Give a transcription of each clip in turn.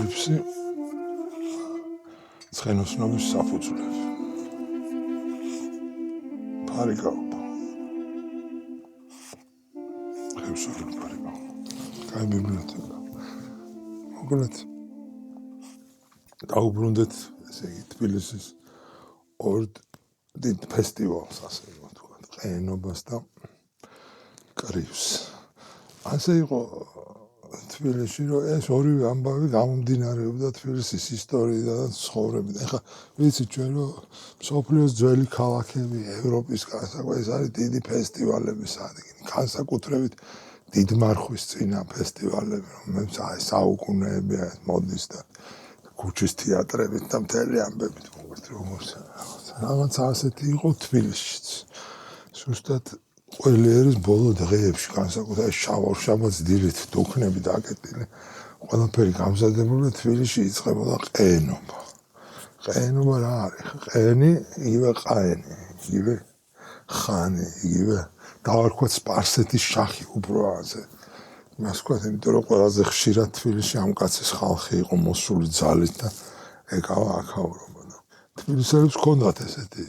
აპოკალიფსი ცხენოსნობის საფუძვლები. ფარიკაობა. ხევსურული ფარიკაობა. კაი ბიბლიოთეკა. მოკლედ დაუბრუნდეთ, ესე იგი, თბილისის ორ დიდ ფესტივალს, ასე ვთქვათ, ყეენობას და კრივს. ასე იყო თბილისში, რომ ეს ორივე ამბავი გამომდინარეობდა თბილისის ისტორიიდან და ცხოვრებიდან. ეხლა ვიცი ჩვენ, რომ მსოფლიოს ძველი ქალაქები, ევროპის განსაკუთრებით, ეს არის დიდი ფესტივალების ადგილი. განსაკუთრებით დიდმარხვის წინა ფესტივალები, რომელიც აი საუკუნეები მოდის და ქუჩის თეატრებით და მთელი ამბებით მოგვერთ როგორც რაღაც ასეთი იყო თბილისშიც. ზუსტად ყველიერის ბოლო დღეებში, განსაკუთრებით შაბათ-შაბათს დილით დუქნები დაკეტილი, ყველაფერი გამზადებული თბილისში იწყებოდა ყეენობა. ყეენობა რა არის? ყეენი, იგივე ყაენი, იგივე ხანი, იგივე დავარქვათ სპარსეთის შახი უფრო ასე. იმას ვქვათ, იმიტომ რომ ყველაზე ხშირად თბილისში ამ კაცის ხალხი იყო მოსული ძალით და ეკავა აქაურობა. თბილისელებს ჰქონდათ ესეთი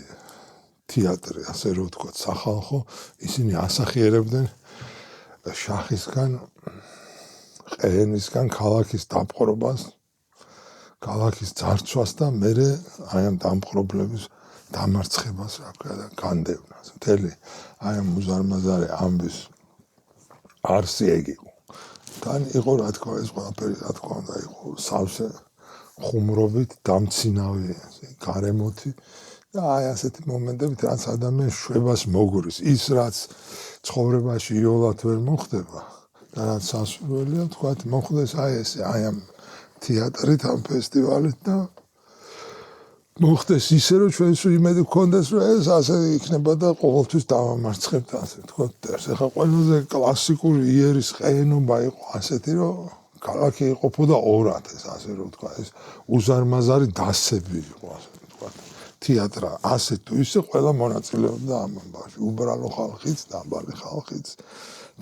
თეატრი, ასე რომ ვთქვათ, სახალხო, ისინი ასახიერებდნენ შახისგან, ყეენისგან ქალაქის დაპყრობას, ქალაქის ძარცვას და მერე აი ამ დამპყრობლების დამარცხებას, რა ქვია, და განდევნას. მთელი აი ამ უზარმაზარი ამბის არსი ეგ იყო. თან იყო, რა თქვა, ეს ყველაფერი, რა თქვა, უნდა იყო სავსე ხუმრობით დამცინავი, გარემოთი და აი ასეთი მომენტებით, რაც ადამიანს შვებას მოგურის. ის, რაც ცხოვრებაში იოლად ვერ მოხდება და რაც სასურველია, თქვათ, მოხდეს აი ესე, აი ამ თეატრით, ამ ფესტივალით და მოხდეს ისე, რომ ჩვენს იმედი გქონდეს, რომ ეს ასე იქნება და ყოველთვის დავამარცხებთ, ასე ვთქვათ. ეხლა ყველაზე კლასიკური იერის ყეენობა იყო ასეთი, რომ ქალაქი იყოფოდა ორად, ეს ასე რომ ვთქვა, ეს უზარმაზარი დასები იყო, ასე ვთქვათ. თეატრა ასე თუ ისე ყველა მონაწილეობდა ამ ამბავში, უბრალო ხალხიც, დაბალი ხალხიც,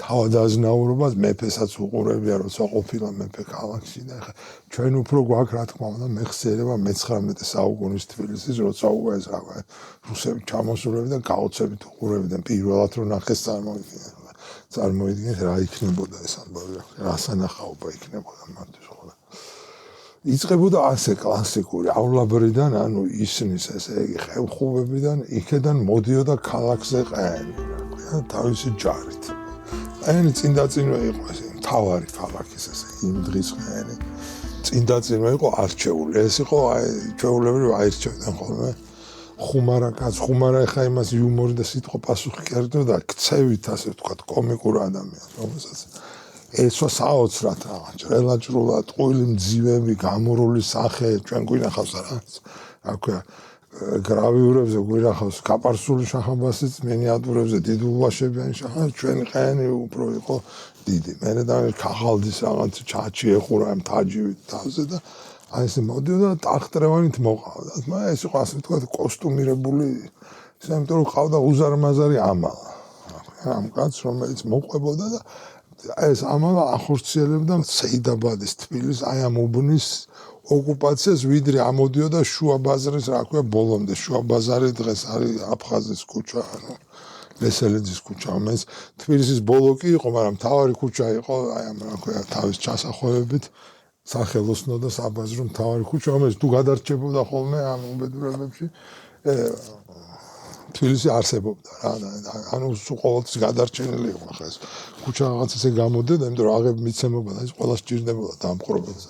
თავადაზნაურობას მეფესაც უყურებია, როცა ყოფილა მეფე ქალაქში და ეხლა ჩვენ უფრო გვაქვს, რა თქმა უნდა, მეხსიერება მე-19 საუკუნის თბილისის, როცა უკვე ეს რა ქვია, რუსები ჩამოსულებდნენ, გაოცებით უყურებდნენ, პირველად რო ნახეს წარმოიდგინეთ რა იქნებოდა ეს ამბავი, რა სანახაობა იქნებოდა მათთვის ხოლმე. იწყებოდა ასე კლასიკური ავლაბრიდან, ანუ ისნის ესე იგი ხევხუბებიდან, იქედან მოდიოდა ქალაქზე ყეენი, რა ქვია, თავისი ჯარით. ყეენი წინდაწინვე იყო ესე, მთავარი ქალაქის ესე, იმ დღის ყეენი. წინდაწინვე იყო არჩეული, ეს იყო აი ჩვეულებრივ აირჩევდნენ ხოლმე ხუმარა კაცს, ხუმარა ეხა იმას იუმორი და სიტყვა პასუხი კერდოდა ქცევით, ასე ვთქვათ, კომიკურ ადამიანს, რომელსაც ეცვა საოცრად რაღაც, ჭრელაჭრულად, ტყუილი მძივები, გამორული სახე, ჩვენ გვინახავს რაღაც, რა ქვია, გრავიურებზე გვინახავს კაპარსული შახაბასის მინიატურებზე დიდულვაშებიანი შახა, ჩვენი ყეენი უფრო იყო დიდი. მერე და ქაღალდის რაღაც ჩაჩი ეხურა ამ თაჯივით თავზე და აი ესე მოდიოდა და ტახტრევანით მოყავდა. მაგრამ ეს იყო ასე ვთქვათ კოსტუმირებული, ისე იმიტომ რომ ყავდა უზარმაზარი ამალა. ამ კაცს, რომელიც მოყვებოდა და ეს ამალა ახორციელებდა სეიდაბადის თბილის აი ამ უბნის ოკუპაციას, ვიდრე ამოდიოდა შუა ბაზრის, რა ქვია, ბოლომდე. შუა ბაზარი დღეს არის აფხაზის ქუჩა, ანუ ლესელიძის ქუჩა, რომელიც თბილისის ბოლო კი იყო, მაგრამ მთავარი ქუჩა იყო აი ამ, რა ქვია, თავის ჩასახვევებით სახელოსნო და საბაზრო მთავარი ქუჩა, რომელიც თუ გადარჩებოდა ხოლმე ამ უბედურებებში, თბილისი არსებობდა რა, ანუ ყოველთვის გადარჩენილი იყო ხა ეს ქუჩა რაღაც ესე გამოდოდა, იმიტომ რომ აღებ მიცემობდა, ეს ყველა სჭირდებოდა დამპყრობელს.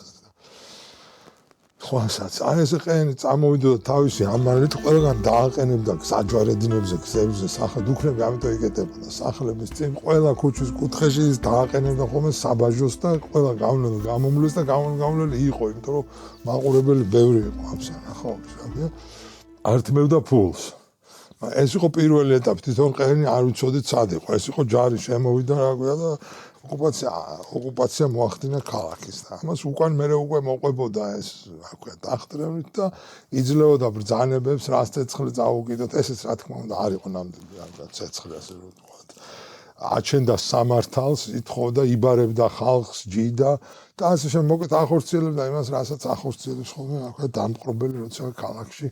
ხვალსაც აი ესე ყეენი წამოვიდოდა თავისი ამალით, ყველგან დააყენებდა საჯვარედინებზე, გზებზე, დუქნები ამიტომ იკეტებოდა სახლების წინ, ყველა ქუჩის კუთხეში ის დააყენებდა ხოლმე საბაჟოს და ყველა გავლენა გამომვლეს და გამომვლელი იყო, იმიტომ რომ მაყურებელი ბევრი იყო ამ სანახაობის, რა ქვია, ართმევდა ფულს. ეს იყო პირველი ეტაპი, თვითონ ყეენი არ ვიცოდით სად იყო, ეს იყო ჯარი შემოვიდა, რა ქვია და ოკუპაცია მოახდინა ქალაქის და ამას უკან მერე უკვე მოყვებოდა ეს, რა ქვია, ტახტრევნით და იძლეოდა ბრძანებებს, რას ცეცხლი წაუკიდოთ, ესეც რა თქმა უნდა არ იყო ნამდვილი რა ცეცხლი, ასე რომ ვთქვათ. აჩენდა სამართალს, ითხოვდა, იბარებდა ხალხს, ჯიდა და ასე შემდგომ მოკეთ ახორციელებდა იმას, რასაც ახორციელებს ხოლმე რა ქვია დამპყრობელი, როცა ქალაქში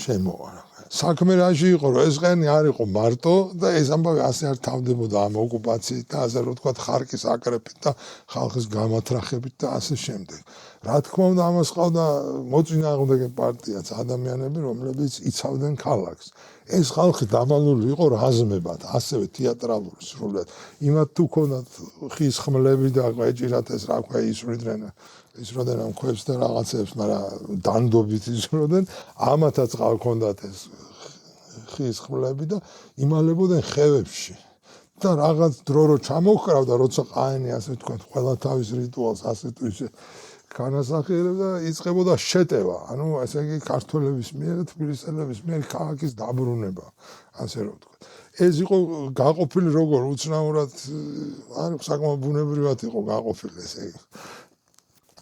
შემოვა. საქმე რაში იყო, რომ ეს ყენი არ იყო მარტო და ეს ამბავი ასე არ თავდებოდა ამ ოკუპაციით და ასე რომ თქვა ხარკის აკრეფით და ხალხის გამათრახებით და ასე შემდეგ. რა თქმა უნდა, ამას ყავდა მოწინააღმდეგე პარტიაც, ადამიანები, რომლებიც იცავდნენ ქალაქს. ეს ხალხი დამალული იყო რაზმებად, ასევე თეატრალური სრულად. იმათ თუ ქონდათ ხის ხმლები და ეჭირათ ეს რა ქვია ისროდნენ ამ ქვებს და რაღაცებს, მაგრამ დანდობით ისროდნენ, ამათაც ყავქონდათ ეს ხის ხმლები და იმალებოდნენ ხევებში. და რაღაც დრო რო ჩამოჰკრავდა, როცა ყაენი ასე თქვა, ყველა თავის რიტუალს ასე თუ ისე განასახიერებდა, იწყებოდა შეტევა. ანუ ესე იგი ქართველების მიერ, თბილისელების მიერ ქალაქის დაბრუნება, ასე რომ ვთქვა. ეს იყო გაყოფილი როგორ უცნაურად, ანუ საკმაოდ ბუნებრივად იყო გაყოფილი ესე იგი.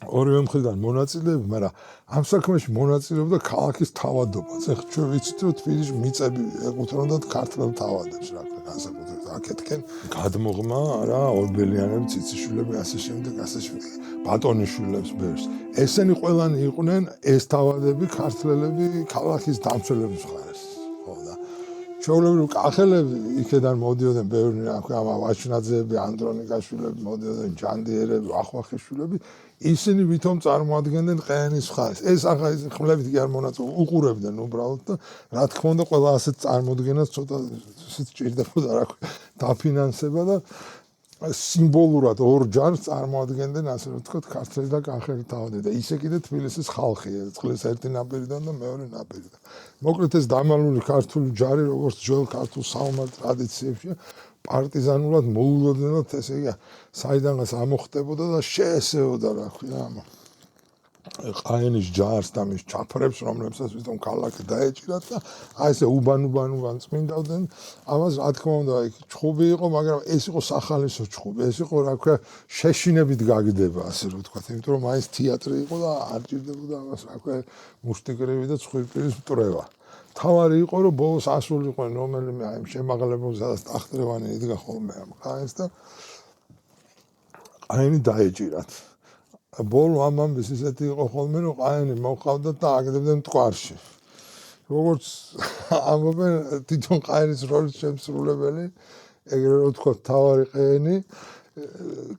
ორივე მხრიდან მონაწილეები, მაგრამ ამ საქმეში მონაწილეობდა ქალაქის თავადობაც. ეხლა ჩვენ ვიცით, რომ თბილისში მიწები ეკუთვნოდათ ქართულ თავადებს, რა ქვია, განსაკუთრებით აქეთკენ გადმოღმა, რა, ორბელიანები, ციციშვილები, ასე შემდეგ, ასე შემდეგ. ბატონიშვილებს ბერს. ესენი ყველანი იყვნენ ეს თავადები, ქართველები ქალაქის დამცველების მხარეს. ხო და ჩვეულებრივ კახელები იქედან მოდიოდნენ ბევრი, რა ქვია, ვაჩნაძეები, ანდრონიკაშვილები მოდიოდნენ, ჯანდიერები, ახვახიშვილები. ისინი ვითომ წარმოადგენდნენ ყეენის მხარეს. ეს ახლა ის ხმლებით კი არ უყურებდნენ უბრალოდ და რა თქმა უნდა, ყველა ასეთ წარმოდგენას ცოტა ისეთ ჭირდებოდა, რა ქვია, დაფინანსება და სიმბოლურად ორ ჯარს წარმოადგენდნენ, ასე რომ ვთქვათ, ქართველი და კახელი თავადები და ისე კიდე თბილისის ხალხი, წყლის ერთი ნაპირიდან და მეორე ნაპირიდან. მოკლედ ეს დამალული ქართული ჯარი, როგორც ძველ ქართულ საომარ ტრადიციებში, პარტიზანულად მოულოდნელად ესე იგი საიდანაც ამოხდებოდა და შეესეოდა, რა ქვია, ყაენის ჯარს და მის ჩაფრებს, რომლებსაც ვითომ ქალაქი დაეჭირათ და აი ესე უბან წმინდავდნენ. ამას რა თქმა უნდა, ჩხუბი იყო, მაგრამ ეს იყო სახალისო ჩხუბი. ეს იყო, რა ქვია, შეშინებით გაგდება, ასე რომ ვთქვათ, იმიტომ რომ აი ეს თეატრი იყო და არ ჭირდებოდა ამას, რა ქვია, მუშტიკრევი და ცხვირპირის მტრევა. თავარი იყო, რომ ბოლოს ასულიყო რომელიმე აი შემაღლებულ სადაც ტახტრევანი იდგა ხოლმე ამ ყაენს და ყაენი დაეჭირათ. ბოლო ამ ამბის ისეთი იყო ხოლმე, რომ ყაენი მოყავდა და აგდებდნენ მტკვარში. როგორც ამბობენ, თვითონ ყაენის როლის შემსრულებელი, ეგრე რომ ვთქვათ, თავარი ყეენი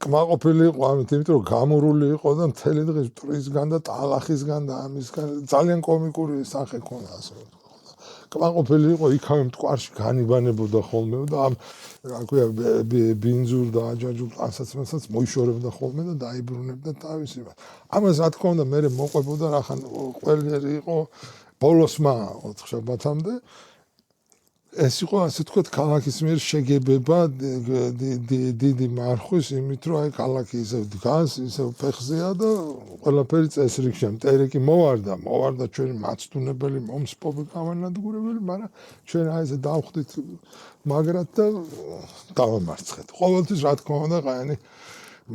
კმაყოფილი იყო ამით, იმიტომ რომ გამურული იყო და მთელი დღე მტრისგან და ტალახისგან და ამისგან ძალიან კომიკური სახე ქონდა, ასე რომ კმაყოფილი იყო, იქავე მტკვარში განიბანებოდა ხოლმე და ამ რა ქვია ბინძურ და აჯაჯურ ტანსაცმელსაც მოიშორებდა ხოლმე და დაიბრუნებდა თავის იმას. ამას რა თქმა უნდა მე მოყვებოდა, რახან ყველერი იყო ბოლოსმა 4 შაბათამდე. ეს იყო ასე თქვათ ქალაქის მიერ შეგებება დიდი მარხვის იმით, რომ აი ქალაქი ისევ დგას, ისევ ფეხზეა და ყველაფერი წესრიგშია. მტერი კი მოვარდა ჩვენი მაცდუნებელი, მომსპობი გამანადგურებელი, მაგრამ ჩვენ აი ესე დავხვდით მაგრად და დავამარცხეთ. ყოველთვის რა თქმა უნდა ყაენი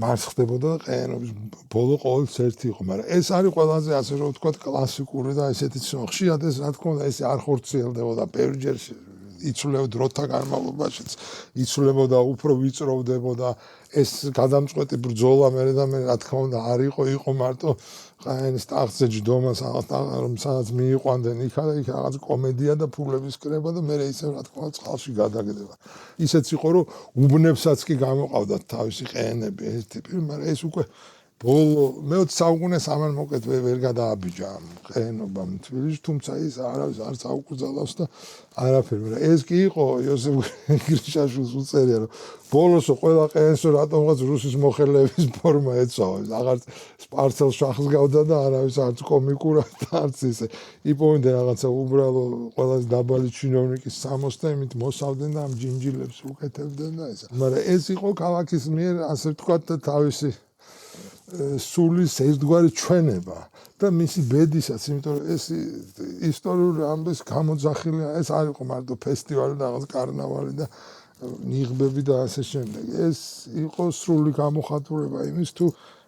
მარცხდებოდა და ყაენობის ბოლო ყოველთვის ერთი იყო, მაგრამ ეს არის ყველაზე ასე რომ ვთქვათ კლასიკური და ესეთი ხშირად ეს რა თქმა უნდა ეს არ ხორციელდებოდა ბევრჯერ იცვლებოდა დროთა განმავლობაშიც, იცვლებოდა უფრო ვიწროვდებოდა ეს გადამწყვეტი ბრძოლა მე რა თქმა უნდა არ იყო მარტო ყაენის ტახტზე ჯდომა სადაც მიიყვანდნენ იქ რაღაც კომედია და ფულების კრება და მე ისევ რა თქმა უნდა წყალში გადაგდება. ისეც იყო რომ უბნებსაც კი გამოყავდათ თავისი ყაენები ეს ტიპი, მაგრამ ეს უკვე ბოლო მე-20 საუკუნეს ამან მოკეთ ვერ გადააბიჯა ამ ყაენობამ თბილისში, თუმცა ის არავის არ წაუკრძალავს და არაფერი, მაგრამ ეს კი იყო იოსებ გრიშაშვილს უწერია, რომ ბოლოსო ყველა ყაენსო რატომღაც რუსის მოხელეების ფორმა ეცვა, აღარ სპარცელ შახს გავდა და არავის არც კომიკურად და არც ისე. იპოვებდნენ რაღაცა უბრალო ყველაზე დაბალი ჩინოვნიკის სამოსთა იმით მოსავდნენ და ამ ჯინჯილებს უკეთებდნენ და ესა. მაგრამ ეს იყო ქალაქის მიერ ასე ვთქვათ და თავისი სულის ერთგვარი ჩვენება და მისი ბედისაც, იმიტომ რომ ეს ისტორიული ამბის გამოძახილია, ეს არ იყო მარტო ფესტივალი და რაღაც კარნავალი და ნიღბები და ასე შემდეგ. ეს იყო სრული გამოხატულება იმის თუ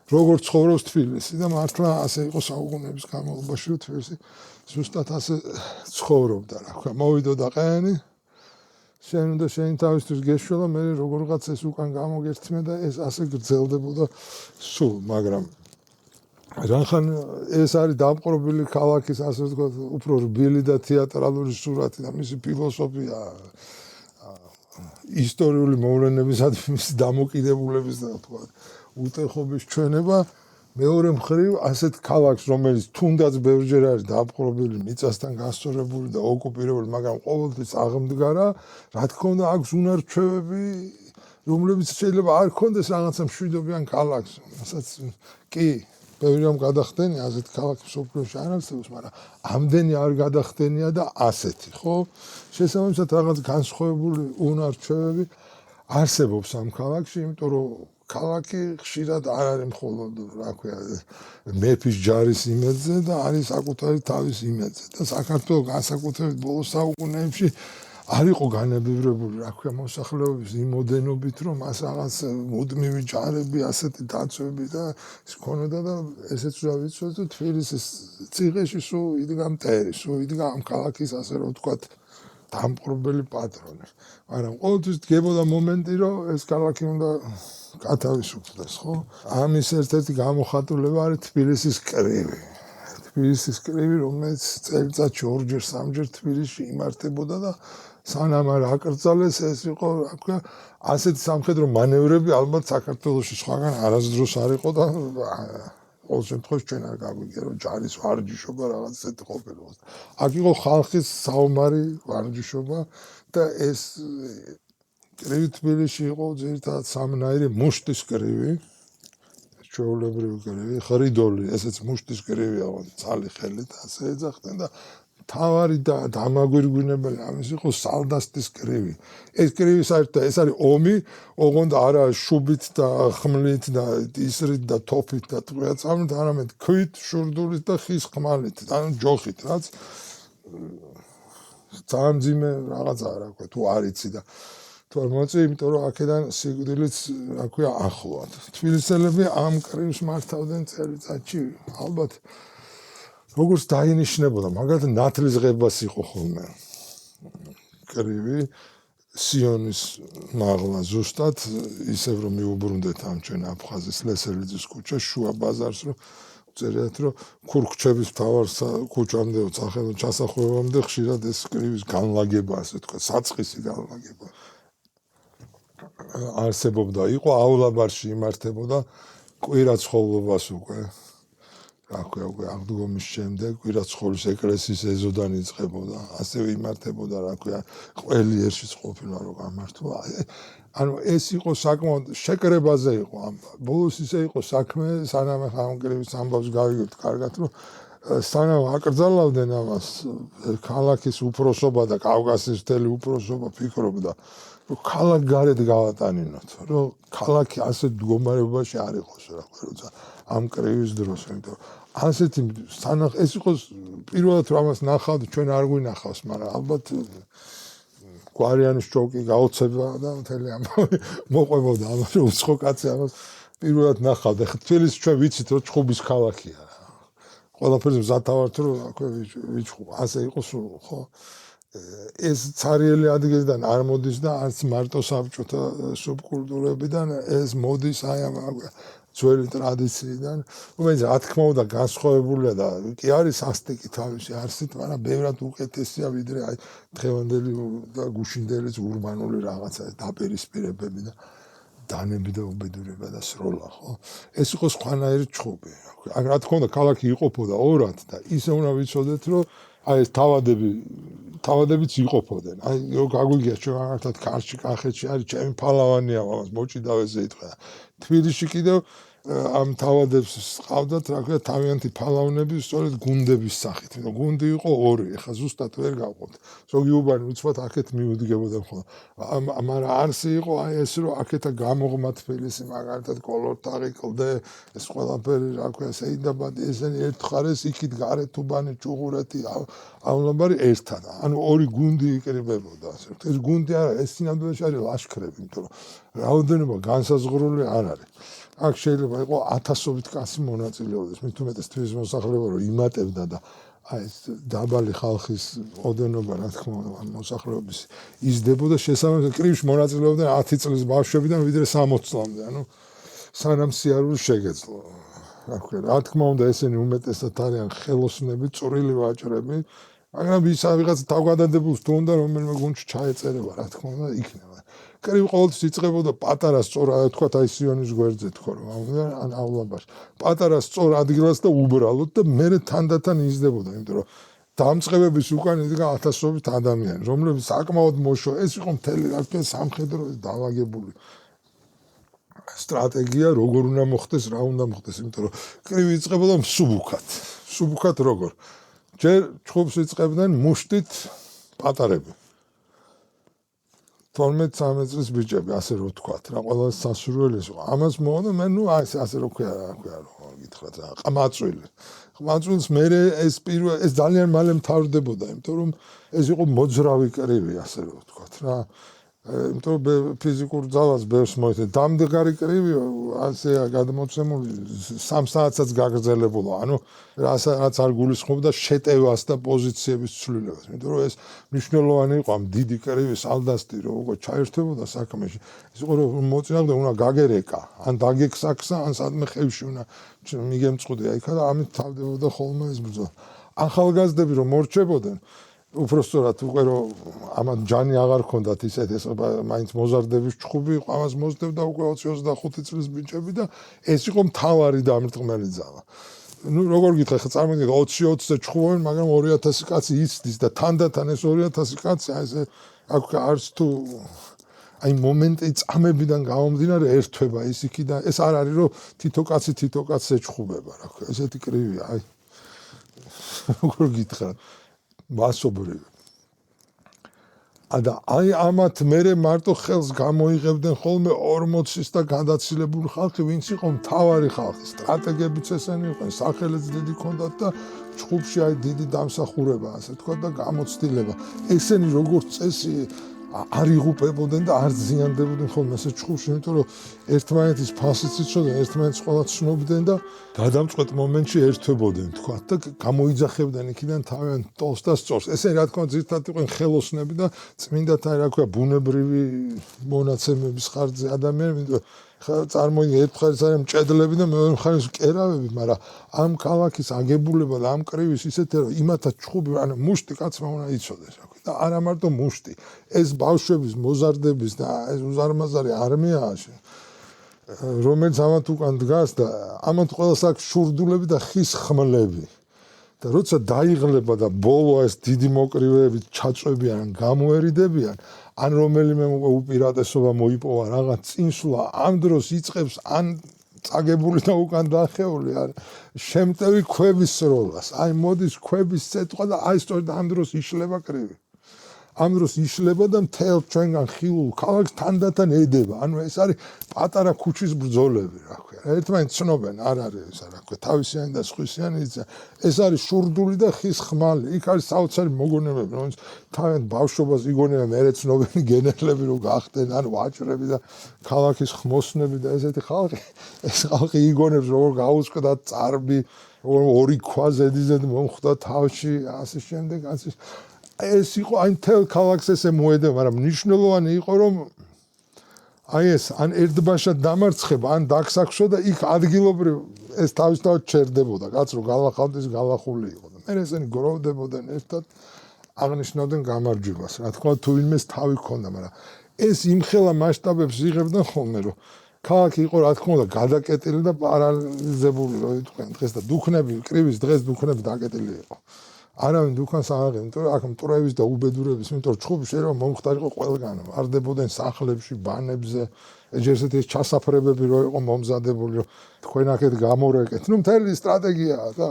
როგორ ცხოვრობს თბილისი და მართლა ასე იყო საუკუნეების განმავლობაში, რომ თბილისი ზუსტად ასე ცხოვრობდა, რა ქვია, მოვიდოდა ყაენი შენ უნდა შენი თავისთვის გეშველა, მე როგორღაც ეს უკან გამოგერთმე და ეს ასე გრძელდებოდა სულ, მაგრამ რახან ეს არის დამყრობილი ქალაქის ასე ვთქვათ, უფრო რბილი და თეატრალური სურათი და მისი ფილოსოფია ისტორიული მოვლენებისადმი მისი დამოკიდებულების და ვთქვათ, უტეხობის ჩვენება მეორე მხრივ ასეთ ქალაქს, რომელიც თუნდაც ბევრჯერ არის დამყრობილი, მიწასთან გასწორებული და ოკუპირებული, მაგრამ ყოველთვის აღმდგარა, რა თქმა უნდა, აქვს უნარ-ჩვევები, რომლებიც შეიძლება არ ქონდეს რაღაცა მშვიდობიან ქალაქს, რასაც კი ბევრი რომ გადახდენია ასეთ ქალაქს მსოფლიოში არ არსებობს, მაგრამ ამდენი არ გადახდენია და ასეთი, ხო? შესაბამისად რაღაც განსხვავებული უნარ-ჩვევები არსებობს ამ ქალაქში, იმიტომ რომ ქალაქი ხშირად არ არის მხოლოდ, რა ქვია, მეფის ჯარის იმედზე და არის საკუთარი თავის იმედზე და საქართველოს განსაკუთრებით ბოლო საუკუნეებში არ იყო განებივრებული, რა ქვია, მოსახლეობის იმოდენობით, რომ მას რაღაც მუდმივი ჯარები, ასეთი დაცვები და ის ქონოდა და ესეც რა ვიცოდი, თუ თბილისის ციხეში სულ იდგა მტერი, სულ იდგა ამ ქალაქის ასე რომ ვთქვათ, დამპყრობელი პატრონი. მაგრამ ყოველთვის დგებოდა მომენტი, რომ ეს ქალაქი უნდა გათავისუფლდეს, ხო? ამის ერთ-ერთი გამოხატულება არის თბილისის კრივი. თბილისის კრივი, რომელიც წელიწადში ორჯერ, სამჯერ თბილისში იმართებოდა და სანამ არ აკრძალეს, ეს იყო, რა ქვია, ასეთი სამხედრო მანევრები ალბათ საქართველოში სხვაგან არასდროს არ იყო და ყოველ შემთხვევაში ჩვენ არ გაგვიგია, რომ ჯარის ვარჯიშობა რაღაც ესეთი ყოფილიყოს. აქ იყო ხალხის საომარი ვარჯიშობა და ეს კრივი თბილისში იყო ძირითადად სამნაირი მუშტის კრივი, ჩვეულებრივი კრივი, ხრიდოლი, ესეც მუშტის კრივია, ცალი ხელით ასე ეძახდნენ და თავარი და დამაგვირგვინებელი ამის იყო სალდასტის კრივი. ეს კრივი საერთოდ ეს არის ომი, ოღონდ არა შუბით და ხმლით და ისრით და თოფით და ტყვიაცამით, არამედ ქვით, შურდულით და ხის ხმალით, ანუ ჯოხით, რაც ძალიან მძიმე რაღაცაა, რა ქვია, თუ არ იცი და თუ არ მოწი, იმიტომ რომ აქედან სიკვდილიც, რა ქვია, ახლოა. თბილისელები ამ კრივს მართავდნენ წელიწადში, ალბათ როგორც დაინიშნებოდა, მაგალითად ნათლის ღებას იყო ხოლმე კრივი, სიონის მაღლა ზუსტად, ისევ რომ მიუბრუნდეთ ამ ჩვენ აფხაზის ლესელიძის ქუჩას, შუა ბაზარს, რომ წერიათ, რომ ქურქჩების მთავარ ქუჩამდე, სახელო ჩასახვევამდე ხშირად ეს კრივის განლაგება, ასე ვთქვათ, საწყისი განლაგება არსებობდა. იყო აულაბარში იმართებოდა კვირაცხოვლობას უკვე. რა ქვია, უკვე აღდგომის შემდეგ კვირაცხოვლის ეკლესიის ეზოდან იწყებოდა, ასევე იმართებოდა, რა ქვია, ყველიერშიც ყოფილა რომ გამართვა. ანუ ეს იყო საკმაოდ შეკრებაზე იყო ამ ბოლოს ისე იყო საქმე, სანამ ამ კრივის ამბავს გავიგებთ კარგად, რომ სანამ აკრძალავდნენ ამას ქალაქის უფროსობა და კავკასიის მთელი უფროსობა ფიქრობდა, რომ ქალაქ გარეთ გავატანინოთ, რომ ქალაქი ასეთ მდგომარეობაში არ იყოს, რა ქვია, როცა ამ კრივის დროს, იმიტომ ასეთი ეს იყოს პირველად რომ ამას ნახავთ, ჩვენ არ გვინახავს, მაგრამ ალბათ გვარიანის ჯოკი გაოცება და მთელი ამბავი მოყვებოდა ამას, რომ უცხო კაცი ამას პირველად ნახავდა. ხა თბილისი ჩვენ ვიცით, რომ ჩხუბის ქალაქია. ყველაფერს მზათავართ, რომ აქვე ვიჩხუბ, ასე იყო სულ, ხო? ეს ცარიელი ადგილიდან არ მოდის და არც მარტო საბჭოთა სუბკულტურებიდან, ეს მოდის აი ამ ძველი ტრადიციიდან, რომელიც რა თქმა უნდა განსხვავებულია და კი არის სასტიკი თავისი არსით, მაგრამ ბევრად უკეთესია ვიდრე აი დღევანდელი და გუშინდელი ურბანული რაღაცა დაპირისპირებები და დანები და უბედურება და სროლა, ხო? ეს იყო სხვანაირი ჩხუბი. რა თქმა უნდა, ქალაქი იყოფოდა ორად და ისე უნდა ვიცოდეთ, რომ აი ეს თავადებიც იყოფოდნენ. აი გაგვიგია ჩვენ მაგალითად ქართლში, კახეთში არის ჩემი ფალავანია, ამას მოჭიდავეზე იტყვა. თბილისში კიდევ ამ თავადებს ყავდათ, რა ქვია, თავიანთი ფალავნები, სწორედ გუნდების სახით. გუნდი იყო ორი, ეხლა ზუსტად ვერ გავყოთ. ზოგი უბანი უცბად აქეთ მიუდგებოდა ხოლმე. მაგრამ არსი იყო აი ეს, რომ აქეთა გამოღმა თბილისი, მაგალითად კოლორტაღი, კლდე, ეს ყველაფერი, რა ქვია, სეიდაბადი, ესენი ერთხარეს, იქით გარეთ უბანი, ჭუღურეთი, აულაბარი ერთად. ანუ ორი გუნდი იკრიბებოდა, ასე ვთქვათ. ეს გუნდი არა, ეს სინამდვილეში არის ლაშქრები, იმიტომ რომ რაოდენობა განსაზღვრული არ არის. აქ შეიძლება იყო 1000-ობით კაცი მონაწილეობდეს, მით უმეტეს თბილისის მოსახლეობა რომ იმატებდა და აი ეს დაბალი ხალხის ოდენობა რა თქმა უნდა მოსახლეობის იზრდებოდა შესაბამისად კრივში მონაწილეობდნენ 10 წლის ბავშვებიდან ვიდრე 60 წლამდე ანუ სანამ სიარული შეგეძლო რა თქმა უნდა ესენი უმეტესად არიან ხელოსნები წვრილი ვაჭრები მაგრამ ის ვიღაც თავგადადებულს თუ უნდა რომელიმე გუნდში ჩაეწერება რა თქმა უნდა იქნება კრივი ყოველთვის იწყებოდა პატარა სწორ თქვათ აი სიონის გვერდზე თქო რომ ან აულაბაში პატარა სწორ ადგილას და უბრალოდ და მე თანდათან იზრდებოდა იმიტომ რომ დამწყებების უკან იდგა ათასობით ადამიანი რომლებიც საკმაოდ მოშო ეს იყო მთელი რა თქმა სამხედრო დაალაგებული სტრატეგია როგორ უნდა მოხდეს რა უნდა მოხდეს იმიტომ რომ კრივი იწყებოდა მსუბუქად როგორ ჯერ ჩხუბს იწყებდნენ მუშტით პატარები 12-13 წლის ბიჭები ასე რომ ვთქვათ რა ყველა სასურველი იყო ამას მოყოდა მე ნუ ასე რო ქვია რა გითხრათ რა ყმაწვილს მე ეს პირველ ეს ძალიან მალე მთავრდებოდა იმიტომ რომ ეს იყო მოძრავი კრივი ასე რომ ვთქვათ რა იმიტომ რომ ფიზიკურ ძალას ბევრს მოიცე დამდგარი კრივი ასე გადმოცემული 3 საათსაც გაგრძელებულა ანუ რაც არ გულისხმობდა შეტევას და პოზიციების ცვლილებას იმიტომ რომ ეს მნიშვნელოვანი იყო ამ დიდი კრივის ალდასტი რომ უკვე ჩაერთვებოდა საქმეში ის იყო რომ მოწინააღმდეგე უნდა გაგერეკა ან დაგექსაქსა ან სადმე ხევში უნდა მიგემწყუდია იქა და ამით თავდებოდა ხოლმე ეს ბრძოლა ახალგაზრდები რომ მორჩებოდნენ უпростоრად უკვე რომ ამან ჯანი აღარ ქონდათ ისეთ ეს მაინც მოზარდების ჩხუბი იყო ამას მოსდებდა უკვე 20-25 წლის ბიჭები და ეს იყო მთავარი დამრტყმელი ძალა ну როგორ გითხრა ხა წარმოგიდგენთ 20-20-ზე ჩხუბობენ მაგრამ 2000 კაცი იცდის და თანდათან ეს 2000 კაცი აი ესე აქ არც თუ აი მომენტი წამებიდან გამომდინარე ერთვება ის იქიდან ეს არ არის რომ თითო კაცს ეჩხუბება რა ქვია ესეთი კრივია აი როგორ გითხრა მასობრივი. და აი ამათ მერე მარტო ხელს გამოიღებდნენ ხოლმე 40-ის და გადაცილებული ხალხი, ვინც იყო მთავარი ხალხი, სტრატეგებიც ესენი იყვნენ, სახელიც დიდი ჰქონდათ და ჩხუბში აი დიდი დამსახურება, ასე თქვა და გამოცდილება. ესენი როგორც წესი არ იღუპებოდნენ და არ ზიანდებოდნენ ხოლმე ესე ჩხუბში, იმიტომ რომ ერთმანეთის ფასიც იცოდნენ, ერთმანეთს ყველა ცნობდნენ და გადამწყვეტ მომენტში ერთვებოდნენ, თქვა და გამოიძახებდნენ იქიდან თავიანთ ტოლს და სწორს. ესენი რა თქმა უნდა ძირითადად იყვნენ ხელოსნები და წმინდათა რა ქვია ბუნებრივი მონაცემების ხარჯზე ადამიანები, იმიტომ წარმოიდგინე ერთხელ არის მჭედლები და მეორე მხარეს კერავები, მაგრამ ამ ქალაქის აგებულება და ამ კრივის ისეთია რომ იმათა ჩხუბი ანუ მუშტი კაცმა უნდა იცოდეს რა ქვია და არა მარტო მუშტი ეს ბავშვების მოზარდების და ეს უზარმაზარი არმიაა რომელიც ამათ უკან დგას და ამათ ყველას აქვს შურდულები და ხის ხმლები და როცა დაიღლება და ბოლო ეს დიდი მოკრივეებით ჩაწვევიან გამოერიდებიან ან რომელიმე უპირატესობა მოიპოვა რაღაც წინსვლა ამ დროს იწყებს ან წაგებული და უკან დახეული ან შემტევი ქვების სროლას აი მოდის ქვების წეთყვა და აი სწორედ ამ დროს იშლება კრივი ამ დროს იშლება და მთელ ჩვენგან ხილულ ქალაქს თანდათან ედება ანუ ეს არის პატარა ქუჩის ბრძოლები რა ქვია ერთმანეთს ცნობენ არ არის ეს რა ქვია თავისიანი და სხვისიანი ეს არის შურდული და ხის ხმალი იქ არის საოცარი მოგონებები რომელიც თავიანთ ბავშვობას იგონებენ მერე ცნობენი გენერლები რო გახდნენ ან ვაჭრები და ქალაქის ხმოსნები და ესეთი ხალხი ეს ხალხი იგონებს როგორ გაუწყდა წარბი ორი ქვა ზედიზედ მომხვდა თავში ასე შემდეგ ასე ეს იყო აი მთელ ქალაქს ესე მოედება, მაგრამ მნიშვნელოვანი იყო რომ აი ეს ან ერთბაშად დამარცხება, ან დაგსაქსო და იქ ადგილობრივ ეს თავისთავად ჩერდებოდა, კაც რო გალახავდეს გალახული იყო და მე ესენი გროვდებოდნენ ერთად აღნიშნავდნენ გამარჯვებას. რა თქმა უნდა თუ ვინმეს თავი ჰქონდა, მაგრამ ეს იმხელა მასშტაბებს იღებდნენ ხოლმე რომ ქალაქი იყო რა თქმა უნდა გადაკეტილი და პარალიზებული რო იტყვიან დღეს და დუქნები კრივის დღეს დუქნები დაკეტილი იყო. არავინ დუქანს არ აღებდა, იმიტომ რომ აქ მტრევის და უბედურების, იმიტომ რომ ჩხუბი შეიძლება მომხდარიყო ყველგან, არდებოდნენ სახლებში, ბანებზე, ეჯერსეთ ეს ჩასაფრებები რო იყო მომზადებული, რომ თქვენ აქეთ გამორეკეთ. ნუ მთელი სტრატეგიაა და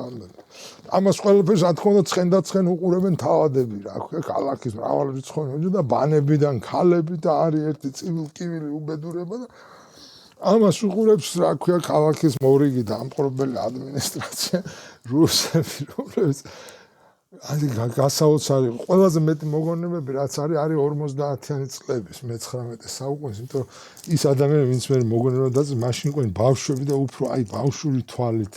ამას ყველაფერს რა თქმა უნდა ცხენდაცხენ უყურებენ თავადები, რა ქვია, ქალაქის მრავალრიცხოვანი და ბანებიდან ქალები და არის ერთი წივილ-კივილი უბედურება და ამას უყურებს, რა ქვია, ქალაქის მორიგი დამპყრობელი ადმინისტრაცია, რუსები, რომლებიც აი გასაოცარი ყველაზე მეტი მოგონებები რაც არის 50-იანი წლების მე-19 საუკუნის იმიტომ რომ ის ადამიანები ვინც მე მოგონება და მაშინ ყო ბავშვები და უფრო აი ბავშვური თვალით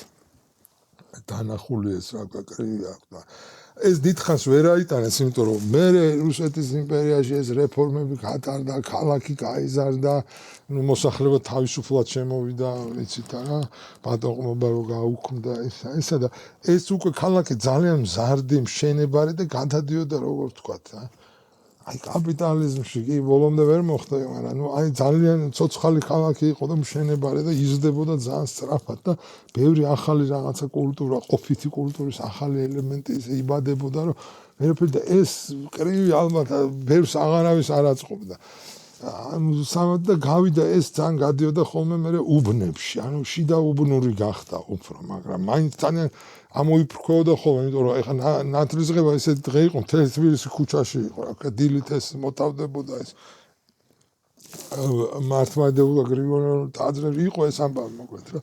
დანახული ეს რა კრივი აქვს და ეს დიდხანს ვერ აიტანეს, იმიტომ რომ მე რუსეთის იმპერიაში ეს რეფორმები გატარდა, ქალაქი გაიზარდა, მოსახლეობა თავისუფლად შემოვიდა, ვიცით რა, ბატონყმობა რო გაუქმდა ესა და ეს უკვე ქალაქი ძალიან მზარდი, მშენებარე და გადადიოდა როგორ ვთქვათ რა. აი კაპიტალიზმში კი ბოლომდე ვერ მოხდა, მაგრამ აი ძალიან ცოცხალი ქალაქი იყო და მშენებარე და იზრდებოდა ძალიან სწრაფად და ბევრი ახალი რაღაცა კულტურა, ყოფითი კულტურის ახალი ელემენტი იბადებოდა, რომ ვერაფერი და ეს კრივი ალბათ ბევრს აღარავის არ აწყობდა. სამად და გავიდა ეს ძალიან გადიოდა ხოლმე მე უბნებში, ანუ შიდა უბნური გახდა უფრო, მაგრამ მაინც ძალიან ამოიფრქვეოდა ხოლმე, იმიტომ რომ ეხლა ნათლისღება ესეთი დღე იყო, მთელი თბილისი ქუჩაში იყო, რა დილით ეს მოთავდებოდა ეს მართლმადიდებლობა გრიგორიო ტაძრები იყო ეს ამბავი მოკლედ რა.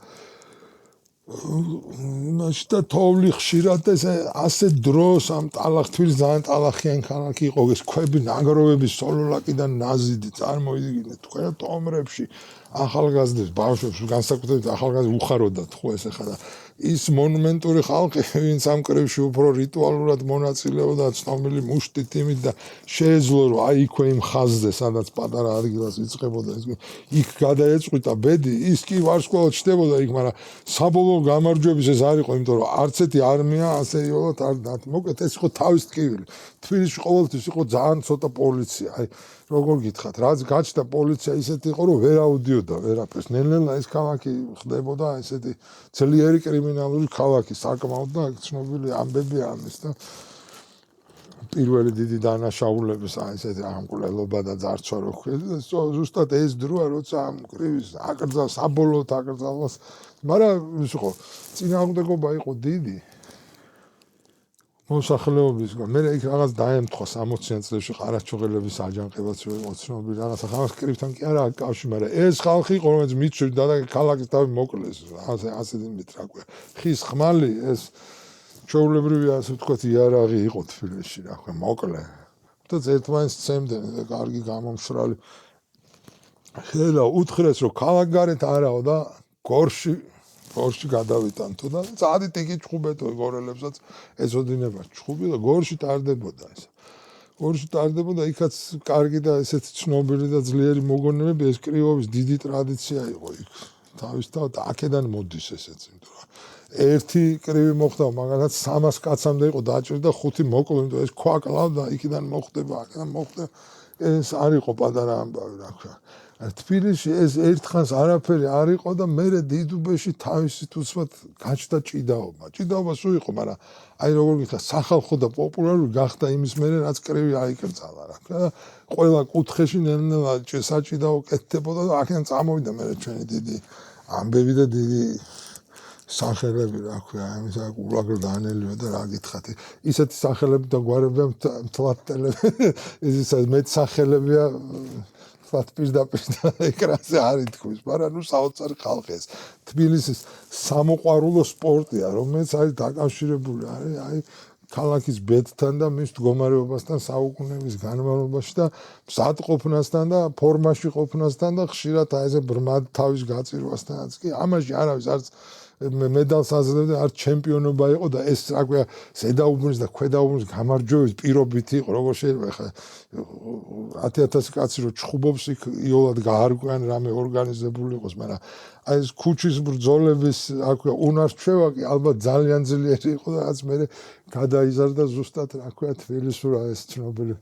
მაშინ და თოვლი ხშირად ეს ასე დროს ამ ტალახ-თბილისი ძალიან ტალახიანი ქალაქი იყო, ეს ქვები ნაგროვების სოლოლაკიდან ნაზიდი წარმოიდგინეთ თქვენ რა ტომრებში ახალგაზრდებს ბავშვებს განსაკუთრებით ახალგაზრდებს უხაროდათ ხო ეს ახლა ის მონუმენტური ხალხი ვინც ამ კრივში უფრო რიტუალურად მონაწილეობდა ცნობილი მუშტით იმით და შეეძლო რომ აი იქვე იმ ხაზზე სადაც პატარა ადგილას იწყებოდა ეს იქ გადაეწყვიტა ბედი ის კი ვარსკვლავად ჩდებოდა იქ მაგრამ საბოლოო გამარჯვების ეს არ იყო იმიტომ რომ არც ერთი არმია ასე იოლად არ დათ მოკლედ ეს იყო თავის ტკივილი თბილისში ყოველთვის იყო ძალიან ცოტა პოლიცია აი როგორ გითხრათ რაც გაჩნდა პოლიცია ისეთი იყო რომ ვერ აუდიოდა ვერაფერს ნელ-ნელა ეს ქალაქი ხდებოდა ესეთი ძლიერი კრიმინალური ქალაქი საკმაოდ და ცნობილი ამბები ამის და პირველი დიდი დანაშაულების ესეთი ამკვლელობა და ძარცვა რო ხდება ზუსტად ეს დროა როცა ამ კრივის აკრძალს საბოლოოდ აკრძალვას მაგრამ ის იყო წინააღმდეგობა იყო დიდი მოსახლეობისგან მე იქ რაღაც დაემთხვა 60-იან წლებში ყარაჩოღელების აჯანყებაც იყო ცნობილი რაღაცა ხალხს კრივთან კი არა კავშირი მაგრამ ეს ხალხი იყო რომელიც მიწვევდა და ქალაქის თავი მოკლეს ასე იმით რა ქვია ხის ხმალი ეს ჩაულებრივი ასე ვთქვათ იარაღი იყო თბილისში რა ქვია მოკლე და ერთმანეთს ცემდნენ და კარგი გამომშრალი ხელა უთხრეს რომ ქალაქგარეთ არაო და გორში გადავიტანთო და წადით იგი ჩხუბეთო გორელებსაც ეწოდინება ჩხუბი და გორში ტარდებოდა ეს. გორში ტარდებოდა იქაც კარგი და ესეთი ცნობილი და ძლიერი მოგონებები ეს კრივობის დიდი ტრადიცია იყო იქ. თავისთავად აქედან მოდის ესეც იმიტომ რომ ერთი კრივი მოხდა მაგალითად 300 კაცამდე იყო დაჭერდა 5 მოკლო იმიტომ ეს ქვა კლავდა იქიდან მოხდება აქედან მოხდა ეს არ იყო პატარა ამბავი რა ქვია. თბილისში ეს ერთხანს არაფერი არ იყო და მერე დიდუბეში თავისი თუცბად გაჩნდა ჭიდაობა. ჭიდაობა სულ იყო, მაგრამ აი როგორ გითხრა, სახალხო და პოპულარული გახდა იმის მერე რაც კრივი აიკრძალა რა. და ყველა კუთხეში ნელ-ნელა საჭიდაო კეთდებოდა და აქედან წამოვიდა მერე ჩვენი დიდი ამბები და დიდი სახელები რა ქვია, იმისა ულაგრ დანელიო და რა გითხათ. ისეთი სახელები და გვარები მთლატელები, ის მეც სახელებია ფათ პირდაპირ ეკრანზე არ ითქვის, მაგრამ ნუ საოცარი ხალხი ეს. თბილისის სამოყვარულო სპორტია, რომელიც არის დაკავშირებული არის აი ქალაქის ბედთან და მის მდგომარეობასთან საუკუნეების განმავლობაში და მზადყოფნასთან და ფორმაში ყოფნასთან და ხშირად აი ესე ბრმად თავის გაწირვასთანაც კი ამაში არავის არც მედალს აძლევდა არ ჩემპიონობა იყო და ეს რა ქვია ზედაუბნის და ქვედაუბნის გამარჯვების პირობით იყო როგორ შეიძლება ხა 10,000 კაცი რო ჩხუბობს იქ იოლად გაარკვიან რამე ორგანიზებული იყოს მაგრამ აი ეს ქუჩის ბრძოლების რა ქვია უნარჩვევა კი ალბათ ძალიან ძლიერი იყო და რაც მე გადაიზარდა ზუსტად რა ქვია თბილისურა ეს ცნობილი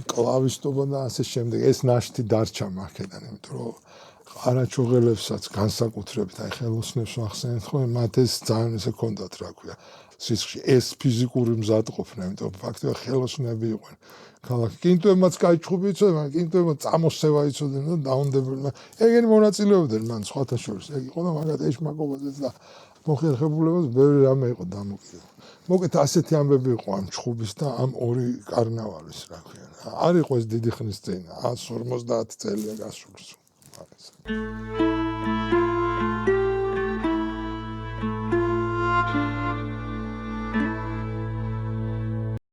კლავისტობა და ასე შემდეგ ეს ნაშთი დარჩა მაქედან იმიტომ რომ ყარაჩოღელებსაც განსაკუთრებით აი ხელოსნებს ვახსენეთ ხო მათ ეს ძალიან ესე კონდათ რა ქვია სისხლში ეს ფიზიკური მზადყოფნა იმიტომ ფაქტია ხელოსნები იყვნენ ქალაქი კინტოებმაც გაიჩხუბი იცოდნენ მაგრამ კინტოებმა წამოსევა იცოდნენ და დაუნდებოდნენ ეგენი მონაწილეობდნენ მან სხვათა შორის ეგ იყო და მაგათ ეშმაკობაზეც და მოხერხებულებას ბევრი რამე იყო დამოკიდებული მოკეთ ასეთი ამბები იყო ამ ჩხუბის და ამ ორი კარნავალის რა ქვია არ იყო ეს დიდი ხნის წინ 150 წელია გასული Thank you.